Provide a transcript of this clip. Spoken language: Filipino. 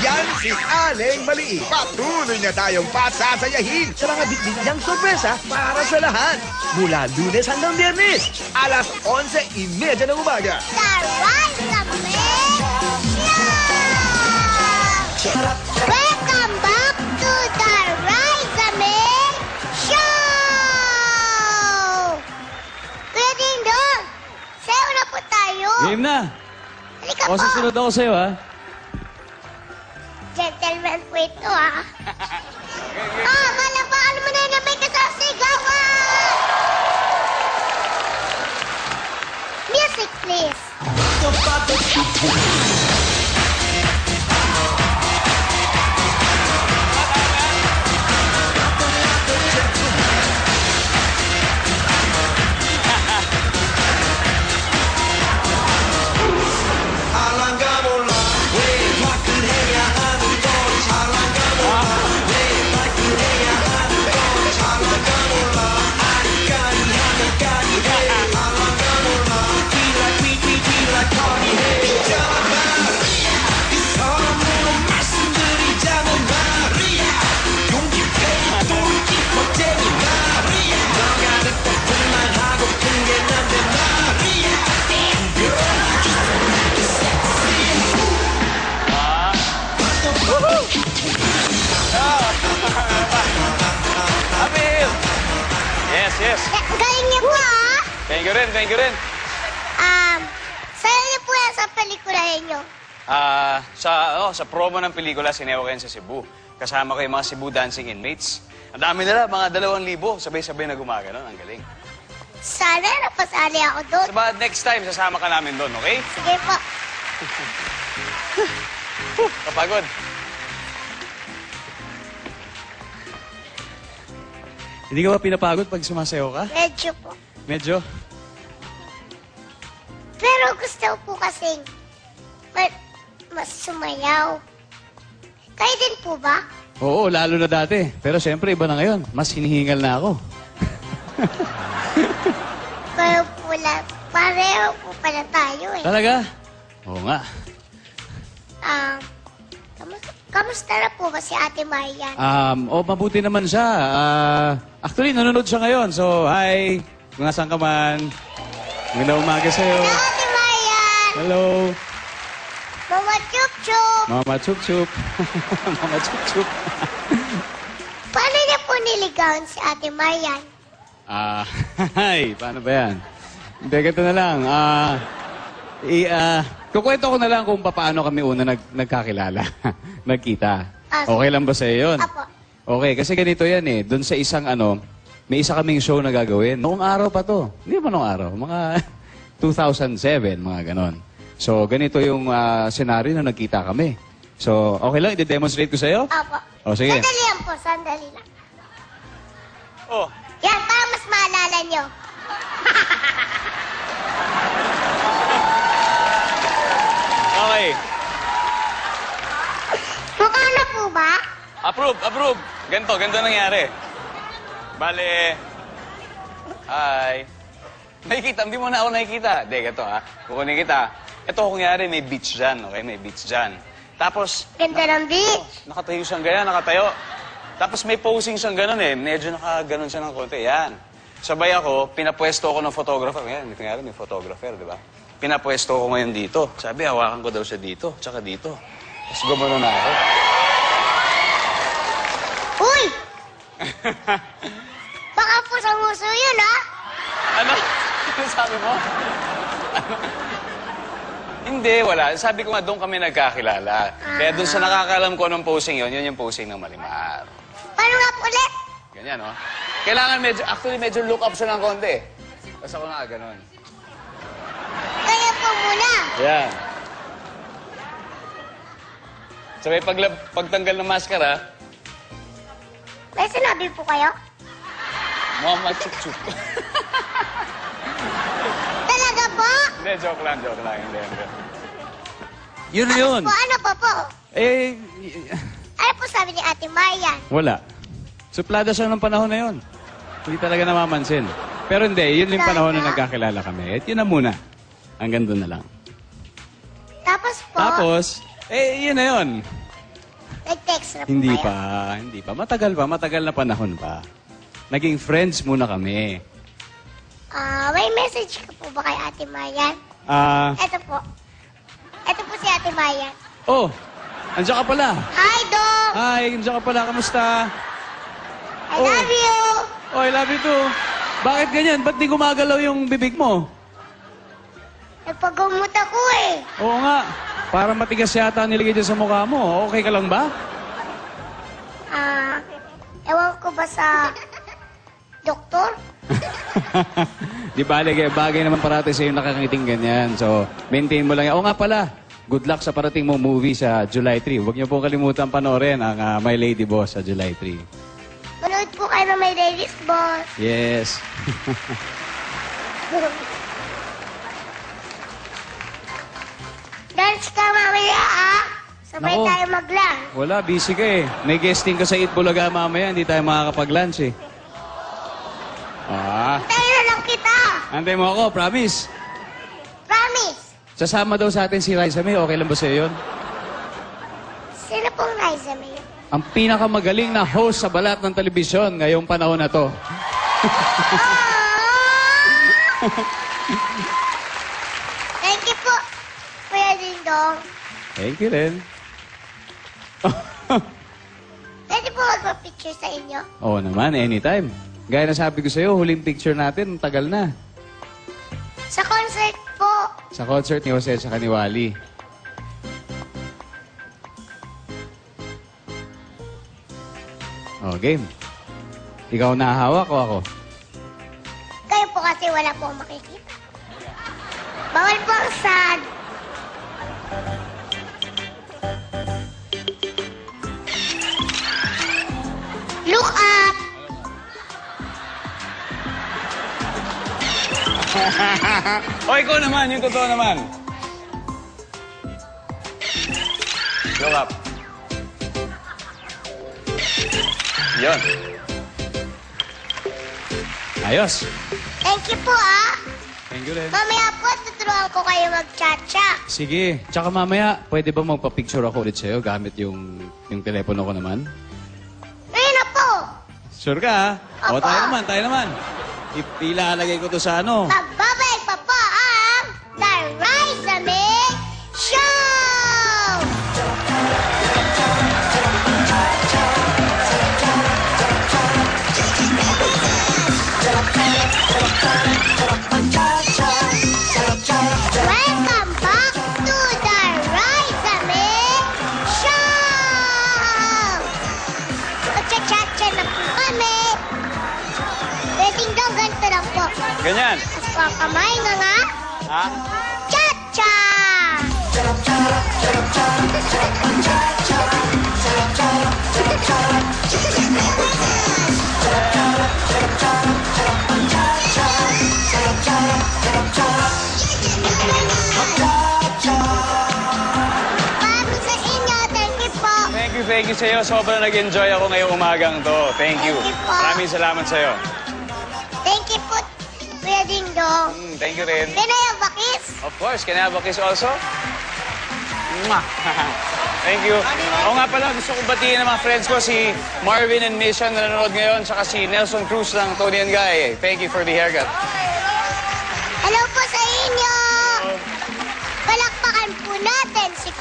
Yan si Aling Maliit. Patuloy na tayong pasasayahin sa mga bitbit niyang sorpresa para sa lahat. Mula Lunes hanggang Biyernes, alas 11:30 ng umaga. Taray kami! Welcome back to the Rizame Show! Kuya Ding Dong, sayo na po tayo. Game na. Halika O, po. susunod ako sa'yo, ha? Gentleman po ito, ha? Malabakan mo na na may kasasigawan! Music, please. Yes. Galing niyo po, ha? Thank you rin. Saan niyo po yan sa pelikulahin niyo? Sa promo ng pelikula, sinewa ko yan sa Cebu. Kasama ko yung mga Cebu dancing inmates. Ang dami nila, mga 2,000. Sabay-sabay na gumagano. Ang galing. Sana napasali ako doon. So, but next time, sasama ka namin doon, okay? Sige po. Kapagod. Hindi ka ba pinapagod pag sumasayaw ka? Medyo po. Medyo. Pero gusto ko po kasing mas sumayaw. Kayo din po ba? Oo, lalo na dati. Pero siyempre, iba na ngayon. Mas hinihingal na ako. Pareho po pala tayo eh. Talaga? Oo nga. Kamusta na po ba si Ate Marian? Mabuti naman siya. Actually, nanonood siya ngayon. So, hi. Mga saan ka man. Magandang umaga sa'yo. Hello, Ate Marian! Hello. Mama Chup Chup! Mama Chup Chup. Mama Chup Chup. Paano niya po niligawan si Ate Marian? Hi. Paano ba yan? Hindi, ganito na lang. Kukwento ko na lang kung paano kami una nagkakilala. Nagkita. Okay lang ba sa'yo yun? Apo. Okay, kasi ganito yan eh. Doon sa isang may isa kaming show na gagawin. Noong araw pa to. Hindi pa noong araw. Mga 2007, mga ganon. So, ganito yung senaryo na nagkita kami. So, okay lang, i-demonstrate ko sa'yo? Apo. O, sige. Sandali lang po, sandali lang. Oh. Yan, para mas maalala niyo. Okay. Mukha na po ba? Approve. Ganito nangyari. Bale, hi. Nakikita, hindi mo na ako nakikita. Hindi, ganito ha. Kukunin kita. Ito, kung nangyari, may beach dyan, okay? May beach dyan. Tapos, Ganda ng beach. nakatayo siyang ganyan, nakatayo. Tapos may posing siyang gano'n eh. Medyo nakaganon siya ng konti. Yan. Sabay ako, pinapwesto ako ng photographer. Ngayon, nangyari, may photographer, di ba? Pinapwesto ko ngayon dito. Sabi, hawakan ko daw siya dito, tsaka dito. Tapos gumano na ako. Uy! Baka po sa nguso yun, ha? Ano? Ano sabi mo? Hindi, wala. Sabi ko nga, doon kami nagkakilala. Kaya doon sa nakakalam ko anong posing yun yung posing ng Marimar. Paano nga po ulit? Ganyan, no? Kailangan medyo look up siya ng konti. Tapos ako nga, ganon. Kaya po muna. Yan. Sabay pagtanggal ng maskara, May sinabi po kayo? Mama Chup-Chup. Talaga po? Hindi, joke lang. Hindi. Yun na yun. Ano po? Eh, Ano po sabi ni Ate Marian? wala. Suplada siya ng panahon na yun. Hindi talaga namamansin. Pero hindi, yun yung panahon na nagkakilala kami. At yun na muna. Hanggang doon na lang. Tapos po? Tapos, yun na yun. Nag-text na po Hindi kayo? pa, hindi pa. Matagal na panahon pa. Naging friends muna kami. May message ka po ba kay Ate Mayan? Ah, Ito po. Ito po si Ate Mayan. oh, andiyan ka pala. Hi, Dong! Hi, andiyan ka pala. Kamusta? I love you! Oh, I love you too. Bakit ganyan? Ba't di gumagalaw yung bibig mo? Nagpagumot ako eh. Oo nga. Parang matigas yata nilagay dyan sa mukha mo. Okay ka lang ba? Ewan ko ba sa doktor? Di bagay naman parati sa'yo nakakangiting ganyan. So, maintain mo lang yan. Oo nga pala, good luck sa parating mo movie sa July 3. Huwag niyo po kalimutan panoorin ang My Lady Boss sa July 3. Manood po kayo na may ladies, boss. Yes. Dance ka mamaya, Sabay Nako. tayo mag-lunch. Wala, busy ka eh. May guesting ka sa Eat Bulaga mamaya, hindi tayo makakapag-lunch eh. Tayo na lang kita. Antay mo ako, promise. Promise. Sasama daw sa atin si Raisa May, okay lang ba sa'yo yun? Sino pong Liza May? Ang pinakamagaling na host sa balat ng telebisyon ngayong panahon na to. Thank you po, Kuya Dingdong. Thank you rin. Pwede po magpa-picture sa inyo? Oo naman, anytime. Gaya na sabi ko sa'yo, huling picture natin, tagal na. Sa concert po. Sa concert ni Jose sa Kaniwali. Oh, game. Ikaw nahahawak o ako? Kayo po kasi wala po akong makikita. Bawal po ang sad. Look up! O, ikaw naman, yung totoo naman. Look up. Yun. Ayos. Thank you po, Thank you rin. Mamaya po, tuturuan ko kayo mag-cha-cha. Sige. Tsaka mamaya, pwede ba magpa-picture ako ulit sa'yo gamit yung telepono ko naman? Ayun na po. Sure ka, ha? O, Opo. tayo naman. Ilalagay ko to sa ano. Magbabalik pa po ang The Raisa May Show! Welcome back to The Raisa May Show! Magcha-cha-cha na po kami. Pwedeng daw ganito lang po. Ganyan. Tapos po ang kamay nga nga. Ha? Cha-cha! Para sa inyo, thank you po. Thank you sa'yo. Sobrang nag-enjoy ako ngayong umagang to. Thank you. Thank you po. Maraming salamat sa'yo. Thank you po, Kuya Dingdong. Thank you rin. Can I have a kiss? Of course. Can I have a kiss also? Mwah. Thank you. Oo nga pala, gusto kong batiin ng mga friends ko, si Marvin and Mission na nanonood ngayon, tsaka si Nelson Cruz ng Tony and Guy. Thank you for the haircut. Hello po sa inyo. Palakpakan po natin si